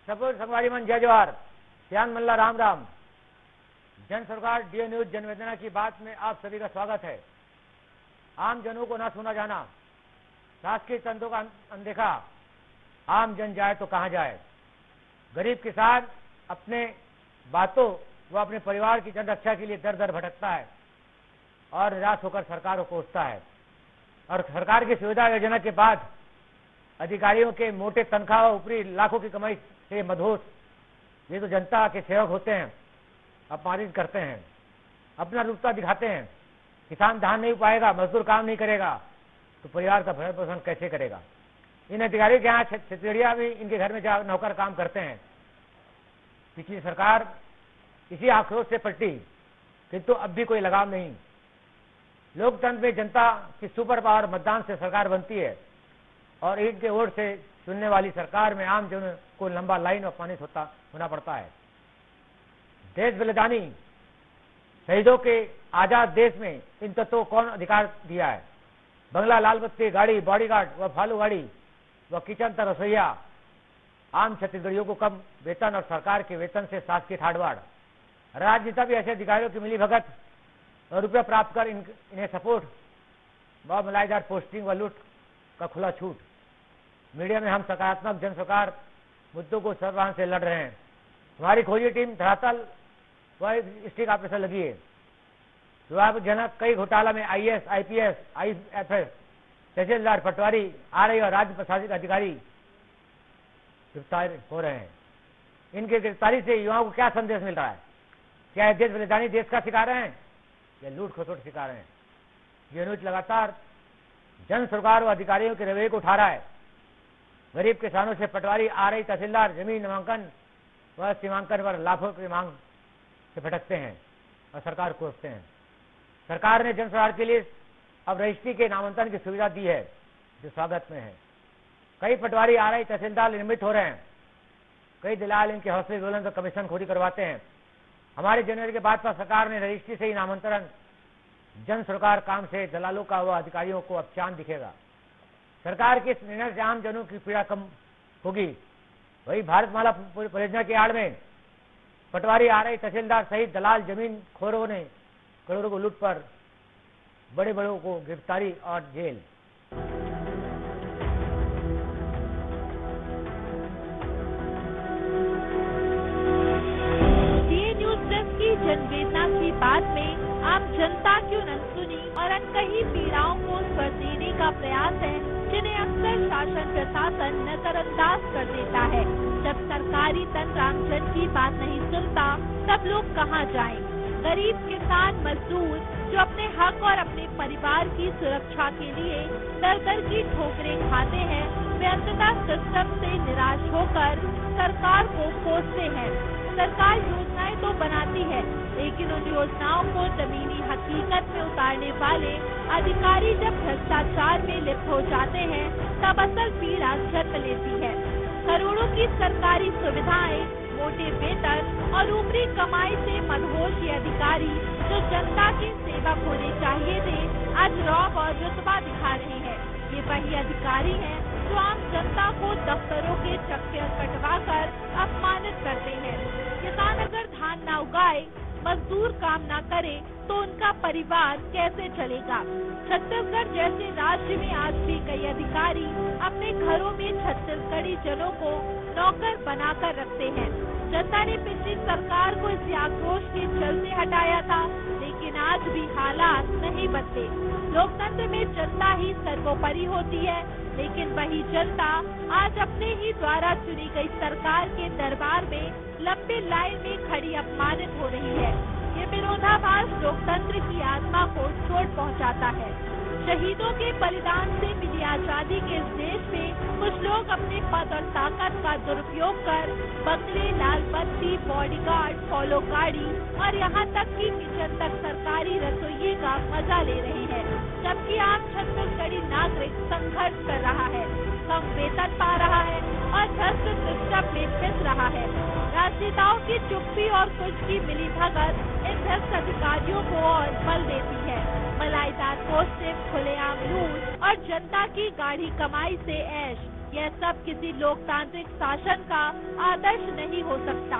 Support संगवारी मन जय जोहार, श्याम मल्ला राम राम। जन सरकार डीओ न्यूज जनवेदना की बात में आप सभी का स्वागत है। आम जनों को न सुना जाना, शासकीय तंत्रों का अनदेखा, आम जन जाए तो कहां जाए। गरीब किसान अपने बातों व अपने परिवार की जन रक्षा के लिए दर दर भटकता है और निराश होकर सरकार को कोसता है। और सरकार की सुविधा योजना के बाद अधिकारियों के मोटे तनख्वाह व ऊपरी लाखों की कमाई से मदहोश ये तो जनता के सेवक होते हैं, अपमानित करते हैं, अपना रुतबा दिखाते हैं। किसान धान नहीं पाएगा, मजदूर काम नहीं करेगा तो परिवार का भरण पोषण कैसे करेगा। इन अधिकारियों के यहाँ छतरिया भी इनके घर में जा नौकर काम करते हैं। पिछली सरकार इसी आक्रोश से पलटी, किंतु अब भी कोई लगाम नहीं। लोकतंत्र में जनता की सुपर पावर मतदान से सरकार बनती है और ईंट के वोट से चुनने वाली सरकार में आम जन को लंबा लाइन अपमानित होना पड़ता है। देश बलिदानी शहीदों के आजाद देश में इन तत्वों को कौन अधिकार दिया है। बंगला, लाल बत्ती, गाड़ी, बॉडीगार्ड व फालू गाड़ी व किचन तक रसोईया, आम छत्तीसगढ़ियों को कम वेतन और सरकार के वेतन से शासकीय ठाड़वाड़। राजनेता भी ऐसे अधिकारियों की मिली भगत और रुपये प्राप्त कर इन्हें सपोर्ट व मलाईदार पोस्टिंग व लूट का खुला छूट। मीडिया में हम सकारात्मक जन सरकार मुद्दों को सर्वहान से लड़ रहे हैं। हमारी खोजी टीम धरातल व स्टिक ऑपरेशन लगी है। विवादजनक कई घोटाला में आईएएस, आईपीएस, आईएफएस, तहसीलदार, पटवारी, आरआई और राज्य प्रशासनिक अधिकारी गिरफ्तार हो रहे हैं। इनकी गिरफ्तारी से युवाओं को क्या संदेश मिल रहा है? क्या देश बलिदानी देश का शिकार हैं या लूट खसोट शिकार हैं? ये न्यूज लगातार जन सरकार व अधिकारियों के रवैये को उठा रहा है। गरीब किसानों से पटवारी, आरआई, तहसीलदार जमीन नामांकन व सीमांकन पर लाखों की मांग से भटकते हैं और सरकार कोसते हैं। सरकार ने जन सरकार के लिए अब रजिस्ट्री के नामांकन की सुविधा दी है, जो स्वागत में है। कई पटवारी, आरआई, तहसीलदार नियमित हो रहे हैं। कई दलाल इनके हौसले बुलंद कमीशन खोरी करवाते हैं। हमारे जनवरी के बाद सरकार ने रजिस्ट्री से ही नामांतरण जन सरकार काम से दलालों का व अधिकारियों को अब चांद दिखेगा। सरकार के इस निर्णय से आम जनों की पीड़ा कम होगी। वही भारतमाला परियोजना की आड़ में पटवारी, आरआई, तहसीलदार सहित दलाल जमीन खोरों ने करोड़ों को लूट पर बड़े बड़ों को गिरफ्तारी और जेल। जनवेदना की बात में आम जनता क्यों न सुनी और अनकही पीड़ाओं को स्वर देने का प्रयास है, जिन्हें अक्सर शासन प्रशासन नजरअंदाज कर देता है। जब सरकारी तंत्र आमजन की बात नहीं सुनता, तब लोग कहां जाएं? गरीब किसान मजदूर जो अपने हक और अपने परिवार की सुरक्षा के लिए दर दर की ठोकरें खाते हैं, वे अंततः सिस्टम से निराश होकर सरकार को कोसते हैं। सरकार योजनाएं तो बनाती है, लेकिन उन योजनाओं को जमीनी हकीकत में उतारने वाले अधिकारी जब भ्रष्टाचार में लिप्त हो जाते हैं, तब असल पीड़ा जन्म लेती है। करोड़ों की सरकारी सुविधाएं, मोटे वेतन और ऊपरी कमाई से मदहोश ये अधिकारी जो जनता के सेवक होने चाहिए थे, आज रौब और रुतबा दिखा रहे हैं। ये वही अधिकारी हैं जो आम जनता को दफ्तरों के चक्कर कटवाकर अपमानित करते हैं। किसान अगर धान न उगाए, मजदूर काम न करे, तो उनका परिवार कैसे चलेगा? छत्तीसगढ़ जैसे राज्य में आज भी कई अधिकारी अपने घरों में छत्तीसगढ़ी जनों को नौकर बनाकर रखते हैं। जनता ने पिछली सरकार को इस आक्रोश के चलते हटाया था, लेकिन आज भी हालात नहीं बदले। लोकतंत्र में जनता ही सर्वोपरि होती है, लेकिन वही जनता आज अपने ही द्वारा चुनी गई सरकार के दरबार में लंबी लाइन में खड़ी अपमानित हो रही है। ये विरोधाभास लोकतंत्र की आत्मा को चोट पहुंचाता है। शहीदों के बलिदान से मिली आजादी के इस देश में कुछ लोग अपने पद और ताकत का दुरुपयोग कर बंगले, लाल बत्ती, बॉडीगार्ड, फॉलो गाड़ी और यहाँ तक कि किचन तक सरकारी रसोइये का मजा ले रहे हैं, जबकि आम छत्तीसगढ़ी नागरिक संघर्ष कर रहा है, कम वेतन पा रहा है और भ्रष्ट सिस्टम में पिस रहा है। राजनेताओं की चुप्पी और कुछ की मिली भगत इन भ्रष्ट अधिकारियों को और बल देती है। मलाईदार पोस्टिंग, खुलेआम लूट और जनता की गाढ़ी कमाई से ऐश, यह सब किसी लोकतांत्रिक शासन का आदर्श नहीं हो सकता।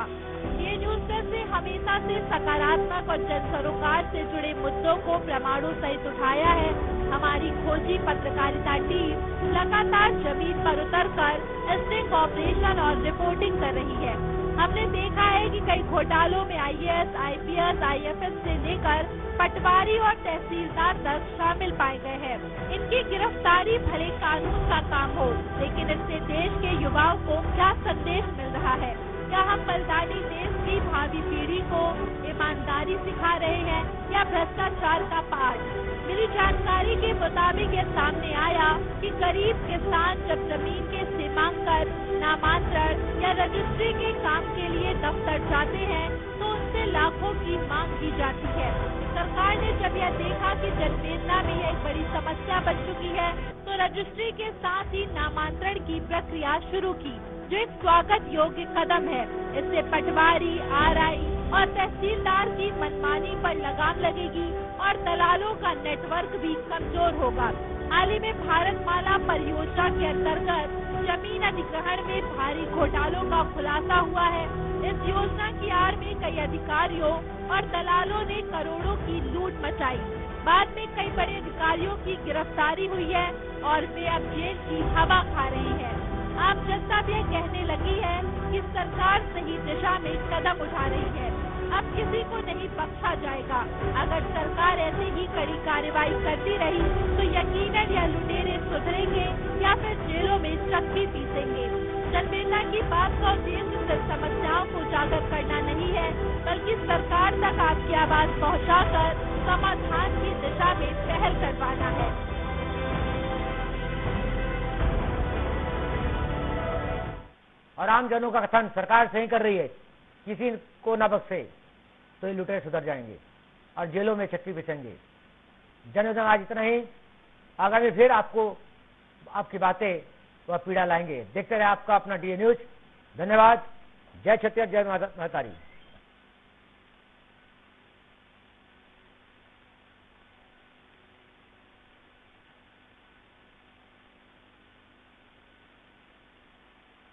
ये न्यूज़ से हमेशा से सकारात्मक और जन सरोकार से जुड़े मुद्दों को प्रमाणों सहित उठाया है। हमारी खोजी पत्रकारिता टीम लगातार जमीन पर उतरकर स्टिंग ऑपरेशन और रिपोर्टिंग कर रही है। हमने देखा है कि कई घोटालों में IAS, IPS, IFS से लेकर पटवारी और तहसीलदार तक शामिल पाए गए हैं। इनकी गिरफ्तारी भले कानून का काम हो, लेकिन इससे देश के युवाओं को क्या संदेश मिल रहा है? क्या हम बलिदानी देश की भावी पीढ़ी को ईमानदारी सिखा रहे हैं या भ्रष्टाचार का पाठ? मिली जानकारी के मुताबिक ये सामने आया कि गरीब किसान जब जमीन के सीमांकन, नामांतरण या रजिस्ट्री के काम के लिए दफ्तर जाते हैं तो उनसे लाखों की मांग की जाती है। सरकार ने जब यह देखा कि जनवेदना में यह एक बड़ी समस्या बन चुकी है तो रजिस्ट्री के साथ ही नामांतरण की प्रक्रिया शुरू की, जो एक स्वागत योग्य कदम है। इससे पटवारी, RI और तहसीलदार की मनमानी पर लगाम लगेगी और दलालों का नेटवर्क भी कमजोर होगा। हाल ही में भारतमाला परियोजना के अंतर्गत जमीन अधिग्रहण में भारी घोटालों का खुलासा हुआ है। इस योजना की आड़ में कई अधिकारियों और दलालों ने करोड़ों की लूट मचाई। बाद में कई बड़े अधिकारियों की गिरफ्तारी हुई है और वे अब जेल की हवा खा रहे हैं। आम जनता भी कहने लगी है कि सरकार सही दिशा में कदम उठा रही है। अब किसी को नहीं बख्शा जाएगा। अगर सरकार ऐसे ही कड़ी कार्रवाई करती रही तो यकीनन यह लुटेरे सुधरेंगे या फिर जेलों में चक्की पीसेंगे। जनवेदना की बात का उद्देश्य सिर्फ समस्याओं को उजागर करना नहीं है, बल्कि सरकार तक आपकी आवाज पहुंचाकर समाधान की दिशा में पहल करवाना है। और आम जनों का कथन सरकार सही कर रही है, किसी को न बख्शे तो ये लुटेरे सुधर जाएंगे और जेलों में चक्की बिछेंगे। जनवेदना आज इतना ही। आगामी फिर आपको आपकी बातें व पीड़ा लाएंगे। देखते रहे आपका अपना DA न्यूज। धन्यवाद। जय छत्तीसगढ़, जय महतारी।